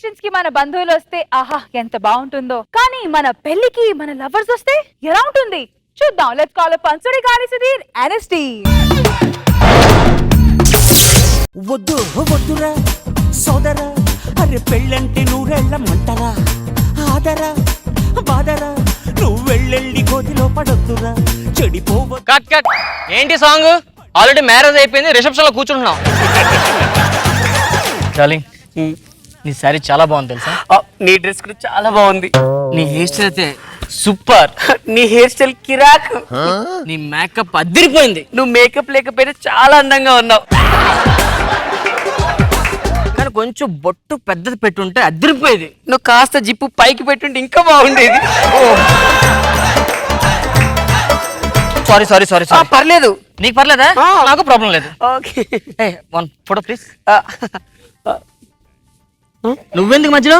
Invitations కి మన బంధువులు వస్తే ఆహా ఎంత బాగుంటుందో, కానీ మన పెళ్లికి మన లవర్స్ వస్తే ఎలా ఉంటుంది చూద్దాం. లెట్స్ కాల్ పంచుడి గాలి సుధీర్ ఎన్ఎస్టీ. వద్దు వద్దురా సోదరా, అరే పెళ్ళంటే నూరెళ్ళ మంటరా, ఆదరా బాదరా, నువ్వు వెళ్ళెళ్ళి గోతిలో పడొద్దురా, చెడిపోవ. Cut cut. ఏంటి సాంగ్? ఆల్రెడీ మ్యారేజ్ అయిపోయింది, రిసెప్షన్ లో కూర్చుంటున్నాం. డార్లింగ్, నీ శారీ చాలా బాగుంది తెలుసా? నీ డ్రెస్ కూడా చాలా బాగుంది. నీ హెయిర్ స్టైల్ అయితే సూపర్. నీ హెయిర్ స్టైల్ కిరాక్. నీ మేకప్ అదిరిపోయింది. నువ్వు మేకప్ లేకపోయినా చాలా అందంగా ఉన్నావు. కానీ కొంచెం బొట్టు పెద్దది పెట్టుంటే అదిరిపోయేది. నువ్వు కాస్త జిప్పు పైకి పెట్టుంటే ఇంకా బాగుండేది. Sorry sorry sorry sorry. పర్లేదు. నీకు పర్లేదా? నాకు ప్రాబ్లం లేదు. Okay, one photo please. నువ్వెందుకు మధ్యలో?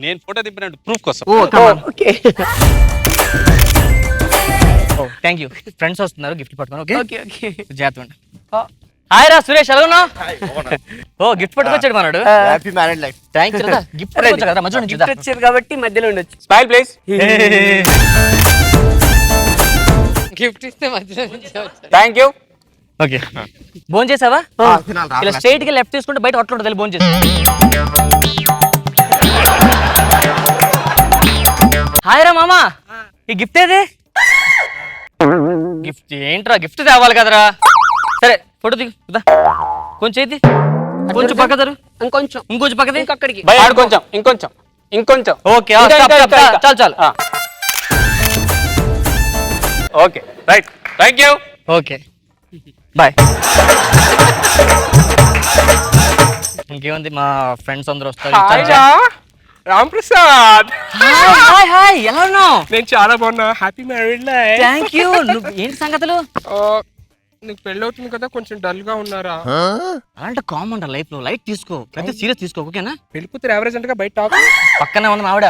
నేను ఫోటో దింపినట్టు ప్రూఫ్ కోసం. Okay thank you. ఫ్రెండ్స్ వస్తున్నారు, గిఫ్ట్ పట్టుకొని. Okay okay okay. జాగ్రత్త. హాయ్ రా సురేష్, ఎలా ఉన్నావు? ఓ గిఫ్ట్ పట్టుకొచ్చాడు మనోడు. Happy married life. థ్యాంక్స్ రా. గిఫ్ట్ పట్టుకొచ్చా కదా మధ్యలో నుంచి. గిఫ్ట్ వచ్చారు కాబట్టి మధ్యలో ఉండొచ్చు. Smile please. గిఫ్ట్ ఇస్తే మధ్యలో థ్యాంక్ యూ. ఓకే, భోజనం చేసావా? ఇలా స్ట్రైట్ గా లెఫ్ట్ తీసుకుంటే బయట హోటల్ ఉంటుంది, భోజనం చేసా. హాయ్ రా మామా, ఈ గిఫ్ట్ ఏది? గిఫ్ట్ ఏంట్రా? గిఫ్ట్ తేవాలి కదరా. సరే ఫోటో దిగు. కొంచెం ఇది కొంచెం పక్క జరు, ఇంకొంచెం ఇంకొంచెం పక్కది, ఇంకొక్కడికి. ఇంకొంచెం ఇంకొంచెం ఇంకొంచెం. ఓకే చాలు చాలు. Okay right. Thank you. Okay bye. ఇంకేముంది, మా ఫ్రెండ్స్ అందరూ వస్తారు. రామ్ ప్రసాద్. హాయ్ హాయ్, ఎలా ఉన్నావు? నేను చాలా బాగున్నా. Happy married life. Thank you. ఏంటి సంగతులు? నీకు పెళ్ళి అవుతుంది కదా, కొంచెం డల్ గా ఉన్నారా? అలాంటి కామన్ లైఫ్ లో లైట్ తీసుకో, పెద్ద సీరియస్ తీసుకో. ఓకేనా? పెళ్లి కూతురు యావరేజ్ అంటే బయట టాక్. పక్కనే ఉన్న మావిడ.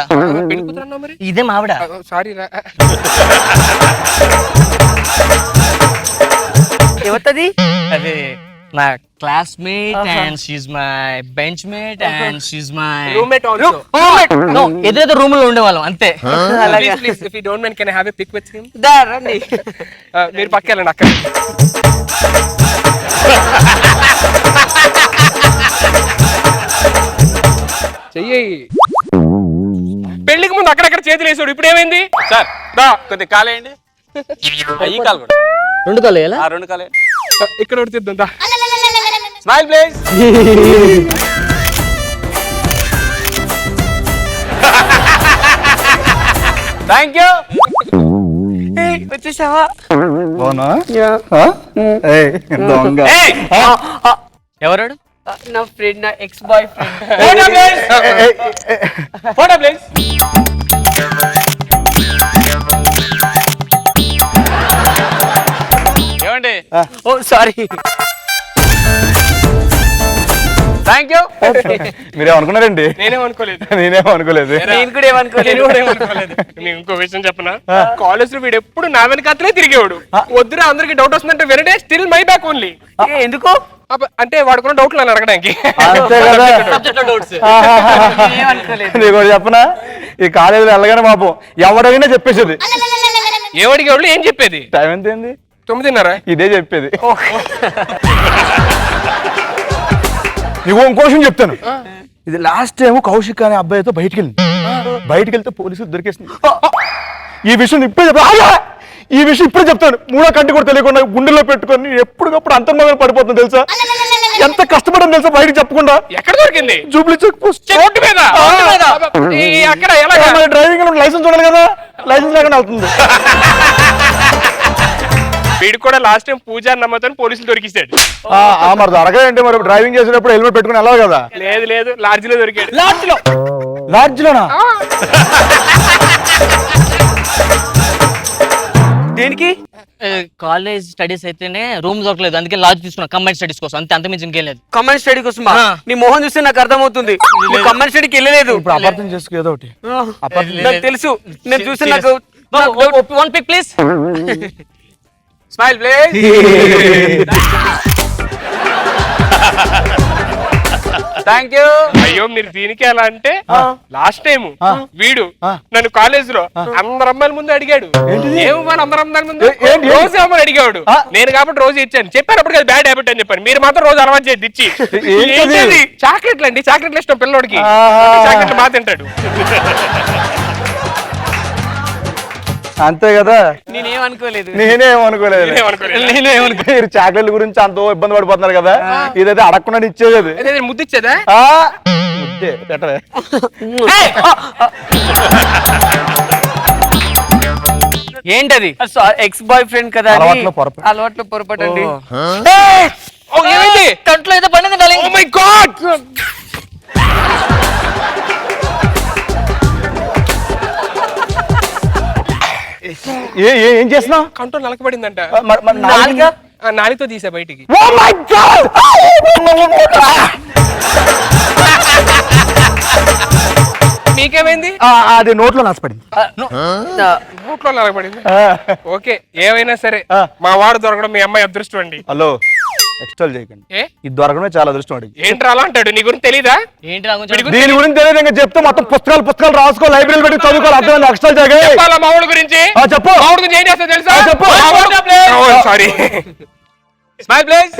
పెళ్లి కూతురు అన్నా మరి. ఇదే మావిడ. సారీ రా. ఎవరిది? అది నా classmate and she's my bench mate and she's my roommate also. No, ఎదురైతే రూమ్ లో ఉండేవాళ్ళం అంతే. Please if you don't mind can I have a pic with him? దా రండి. మీరు పక్కెళ్ళండి అక్కడ. చెయ్యి. పెళ్లికి ముందు అక్కడక్కడ చేతులు వేసాడు, ఇప్పుడు ఏమైంది? సార్ దా కొద్దిగా కాలేయండి. ఈ కాలు కూడా. రెండు కాలు వేయాలా? రెండు కాలే. ఇక్కడ ఒకటి తీద్దాం దా. Smile please. Thank you. వచ్చేసావా? ఎవరాడు? నా ఫ్రెండ్, నా ex boyfriend. Photo please. ఏమండి? Oh sorry. Thank you. మీరేమనుకున్నారండి? నేనేమనుకోలేదు. నేనేమనుకోలేదు. నేను కూడా ఏమనుకోలేదు. నేను ఇంకో విషయం చెప్పనా? కాలేజ్ లో వీడు ఎప్పుడు నా వెనకాతలే తిరిగేవాడు. వద్దురా అందరికి డౌట్ వస్తుందంటే వెనడే స్టిల్ మై బ్యాక్ ఓన్లీ. ఎందుకు? అంటే వాడుకున్న డౌట్లు నన్ను అడగడానికి. నీకు చెప్పనా, ఈ కాలేజీలో వెళ్ళగానే పాపం ఎవడైనా చెప్పేసేది. ఏవడికి ఎవరు ఏం చెప్పేది? టైం ఎంత ఏంది? 9:30. ఇదే చెప్పేది. నీకు ఇంకో విషయం చెప్తాను. ఇది లాస్ట్ టైం కౌశిక్ అనే అబ్బాయితో బయటికి వెళ్తే పోలీసులు దొరికేసింది. ఈ విషయం ఇప్పుడే చెప్తాను. మూడో కంటి కూడా తెలియకుండా గుండెల్లో పెట్టుకొని ఎప్పటికప్పుడు అంతర్మగం పడిపోతుంది తెలుసా? ఎంత కష్టపడని తెలుసా బయటకు చెప్పకుండా. ఎక్కడ దొరికింది? జూబ్లీ చెక్ పోస్ట్ రోడ్డు మీద. అక్కడ ఎలా? డ్రైవింగ్ లైసెన్స్ ఉండాలి కదా, లైసెన్స్ లేకుండా వెళ్తుంది. వీడు కూడా లాస్ట్ టైం పూజ నమ్మతో పోలీసులు దొరికిస్తాడు. మరి అడగండి, మరి డ్రైవింగ్ చేసేటప్పుడు హెల్మెట్ పెట్టుకుని వెళ్ళాలి కదా. లేదు లాడ్జ్ లో దొరికాడు. లాడ్జ్ లోనా? దేనికి? కాలేజ్ స్టడీస్ అయితేనే రూమ్ దొరకలేదు, అందుకే లాడ్జ్ తీసుకున్నా కంబైన్ స్టడీస్ కోసం. అంతే, అంతమించి ఇంకేం లేదు. కమెంట్ స్టడీ కోసం? నీ మోహన్ చూస్తే నాకు అర్థమవుతుంది కమెంట్ స్టడీకి వెళ్ళలేదు. ఇప్పుడు అపార్థం చేసుకో ఏదో ఒకటి. నాకు తెలుసు, నేను చూస్తే నాకు. One pic please. Smile please. Thank you. అయ్యో మీరు దీనికి ఎలా అంటే లాస్ట్ టైం వీడు నన్ను కాలేజ్ లో అందరు అమ్మాయిల ముందు అడిగాడు ఏమని అందరు అమ్మాయిల ముందు రోజు ఏమని అడిగాడు నేను కాబట్టి రోజు ఇచ్చాను చెప్పాను అప్పుడు కదా బ్యాడ్ హ్యాబిట్ అని చెప్పాను మీరు మాత్రం రోజు అలవాటు చేసి ఇచ్చి చాక్లెట్లు అండి చాక్లెట్లు ఇష్టం పిల్లోడికి చాక్లెట్లు బాగా తింటాడు అంతే కదా నేనేమనుకోలేదు. నేనేమనుకోలేదు మీరు చాక్లెట్ల గురించి అంత ఇబ్బంది పడిపోతున్నారు కదా ఇదైతే అడగకుండా ఇచ్చేది అది. అదే ముద్దు ఇచ్చేదా ఆ, ముద్దే, పెట్టవే. ఏంటది? ఎక్స్ బాయ్ ఫ్రెండ్ కదా అని అలవాట్లో పొరపాటు. అలవాట్లో పొరపాటు అండి. ఏమైంది కంట్లో ఏదో పడింది డార్లింగ్. ఓ మై గాడ్ ఏం చేస్తున్నావు? కంట్రోల్ నలకబడిందంట నాలుక? నాలితో తీసా బయటికి Oh my God! మీకేమైంది అది నోట్లో నష్టపడింది. బూట్లో నలకబడింది ఓకే ఏమైనా సరే మా వాడు దొరకడం మీ అమ్మాయి అదృష్టం అండి హలో ఎక్స్ట్రాల్ చేయకండి. ఏ ఇది దొరకడమే చాలా అదృష్టం అడిగి. ఏంట్రా అలా అంటాడు నీ గురించి తెలీదా ఏంటి నా గురించి? దీని గురించి తెలియదు ఇంకా చెప్తే మొత్తం పుస్తకాలు రాసుకో లైబ్రరీలు పెట్టి చదువుకోవాలి. అర్థమైంది? ఎక్స్ట్రాల్ చేయగలి. చెప్పాలా మా వాడి గురించి చెప్పు. మా వాడి గురించి ఏం చేస్తా తెలుసా చెప్పు. Sorry smile please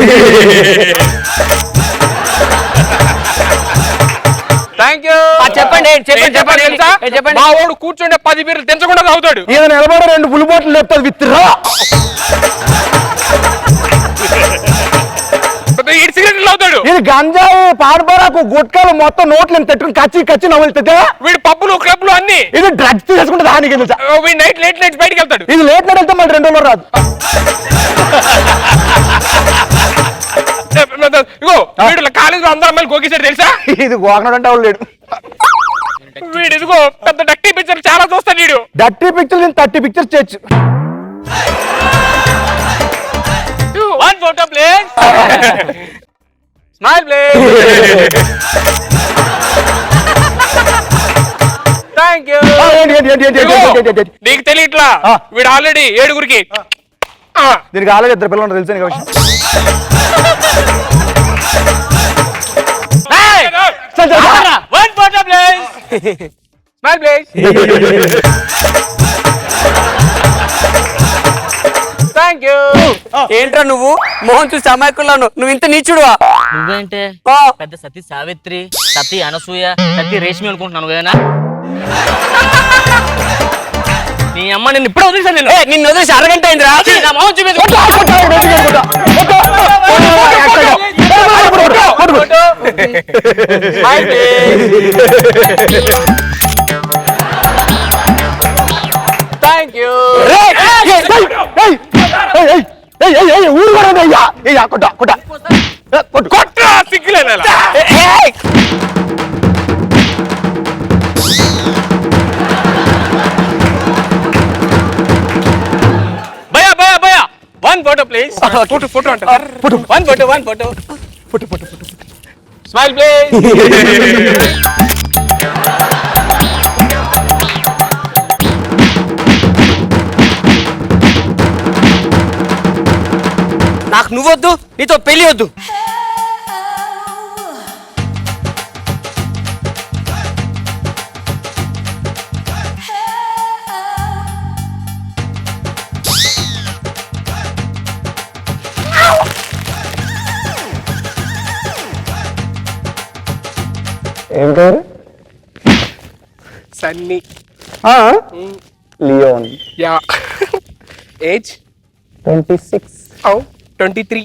thank you. చెప్పండి చెప్పండి తెలుసా చెప్పండి. మా వాడు కూర్చుంటే 10 బీర్లు తెంచకుండా తాగుతాడు ఈయన నిలబడి 2 ఫుల్ బాటిల్ లేపుతుంది విత్రా. ఈడు సిగరెట్లు తాగుతాడు ఇది గంజాయి పాడుపరాకు గుట్కాలు మొత్తం నోట్లు తెట్టుకుని కచ్చి నవ్వులుతుంటే వీడు పబ్బులు క్లబ్లు అన్ని ఇది డ్రగ్స్ తీసుకుంటే దానికి తెలుసా? వీడు నైట్ లేట్ బయటికి వెళ్తాడు ఇది లేట్ నైట్ వెళ్తే మళ్ళీ 2 రోజులు రాదు. ఇగో వీడు కాలేజీలో అందరు అమ్మాయిలు గోకేశాడు తెలుసా ఇది గోకనాడు అంటే వాళ్ళు లేడు. వీడు ఇదిగో పెద్ద డక్టీ పిక్చర్ చాలా చూస్తాడు వీడు డర్టీ పిక్చర్ నేను 30 పిక్చర్స్ చేయొచ్చు. One photo please. Smile please. Thank you. ఏంటి? నీకు తెలియట్లా వీడు ఆల్రెడీ 7గురికి దీనికి ఆల్రెడీ 2 పిల్లలు తెలుసు నీకు విషయం. One photo please. Smile please thank you. ఏంట్రా నువ్వు మోహన్ చూసి అమాయకుల్లాను నువ్వు ఇంత నీచుడువా? నువ్వేంటే పెద్ద సతీ సావిత్రి, సతీ అనసూయ, సతీ రేష్మి అనుకుంటున్నాను కదనా? నీ అమ్మ నేను ఇప్పుడే వదిలేసాను. నేను నిన్ను వదిలేసి అరగంట అయిందిరా. నా మొహం చూపించు. Thank you. ఊరు అయ్యా కొట్రా సిగ్గులేనా భయ వన్ ఫోటో ప్లీజ్. ఫోటో అంట వన్ ఫోటో స్మైల్ ప్లీజ్ నాకు నువ్వొద్దు నీతో పెళ్లి వద్దు. ఏం పేరు? Sunny Leone. Yeah age 26. 23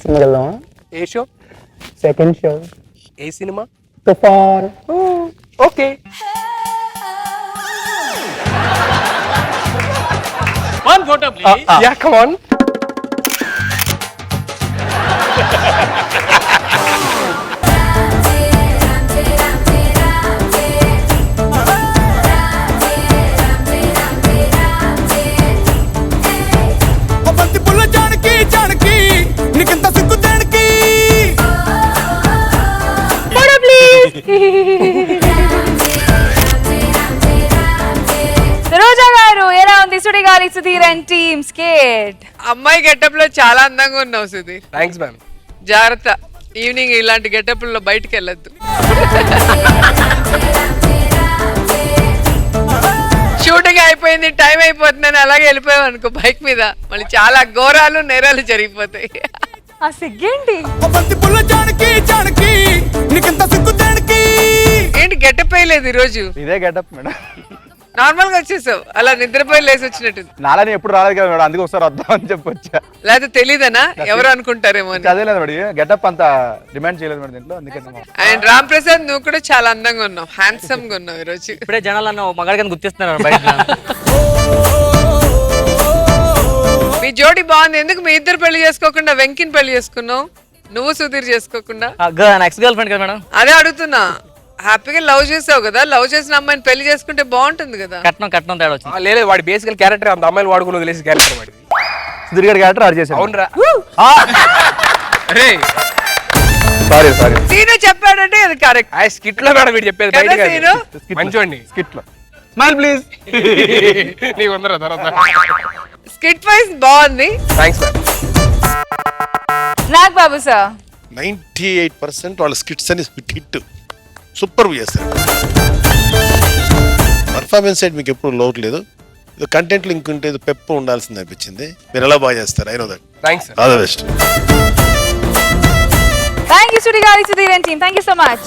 single ఏ షో సెకండ్ షో ఏ సినిమా Toofan. Okay one photo please. Yeah come on Roja గారు ఎలా ఉంది Sudigali Sudheer and team skit? అమ్మాయి గెటప్ లో చాలా అందంగా ఉన్నావు సుధీర్. థ్యాంక్స్ మ్యామ్ జాగ్రత్త, ఈవినింగ్ ఇలాంటి గెటప్లలో బయటికి వెళ్ళొద్దు. షూటింగ్ అయిపోయింది, టైం అయిపోతుందని అలాగే వెళ్ళిపోయావు అనుకో బైక్ మీద, మళ్ళీ చాలా ఘోరాలు నేరాలు జరిగిపోతాయి. ఆ సిగ్గేంటి? ఏంటి గెటప్ వేయలేదు ఈరోజు? ఇదే గెటప్ మేడం. నార్మల్ గా వచ్చేసావు, అలా నిద్రపోయి లేసి వచ్చినట్టు. నాలని ఎప్పుడు రాలేదు కదా మేడం, అందుకే ఒకసారి వద్దాం అని చెప్పొచ్చా. లేకపోతే తెలీదనా ఎవరు అనుకుంటారేమో అని. అదే లేదు మేడం, గెటప్ అంత డిమాండ్ చేయలేదు మేడం దీంట్లో, అందుకే అండ్ రామ్ ప్రసాద్ నువ్వు కూడా చాలా అందంగా ఉన్నావు, హ్యాండ్సమ్ గా ఉన్నావు ఈరోజు. ఇప్పుడే జనాలు అన్న మగాడికి గుర్తిస్తున్నారు బయట. మీ జోడి బాగుంది. ఎందుకు మీ ఇద్దరు పెళ్లి చేసుకోకుండా వెంకిని పెళ్లి చేసుకున్నావు, నువ్వు సుధీర్ చేసుకోకుండా? ఎక్స్ గర్ల్ ఫ్రెండ్ కదా మేడం. అదే అడుగుతున్నా, హ్యాపీగా లవ్ చేసావు కదా, లవ్ చేసిన అమ్మాయిని పెళ్లి చేసుకుంటే బాగుంటుంది కదా. కట్నం తేడా వచ్చింది. లేదు వాడి బేసికల్ క్యారెక్టర్ అంత అమ్మాయిలు వాడుకుని వదిలేసి క్యారెక్టర్ వాడి. సుధీర్ గారి క్యారెక్టర్ ఆడు చేశాను. అవునరా? అరే సారీ సీను చెప్పాడంటే అది కరెక్ట్. ఆ స్కిట్ లో మేడం వీడు చెప్పేది కదా బయట సీను? మంచోండి. స్కిట్ లో స్మైల్ ప్లీజ్. నీకు ఉందరా తర్వాత. స్కిట్ వైస్ బాగుంది. Thanks ma'am. Naga Babu sir 98% వాళ్ళ స్కిట్స్ అని హిట్ సూపర్ చేస్తారు. పర్ఫార్మెన్స్ సైడ్ మీకు ఎప్పుడు లోటు లేదు, కంటెంట్లో ఇంకుంటే పెప్ప ఉండాల్సింది అనిపించింది. మీరు ఎలా బాగా చేస్తారు, I know that. Thanks. All the best. Thank you సుడి గారి Sudheer and team, thank you so much.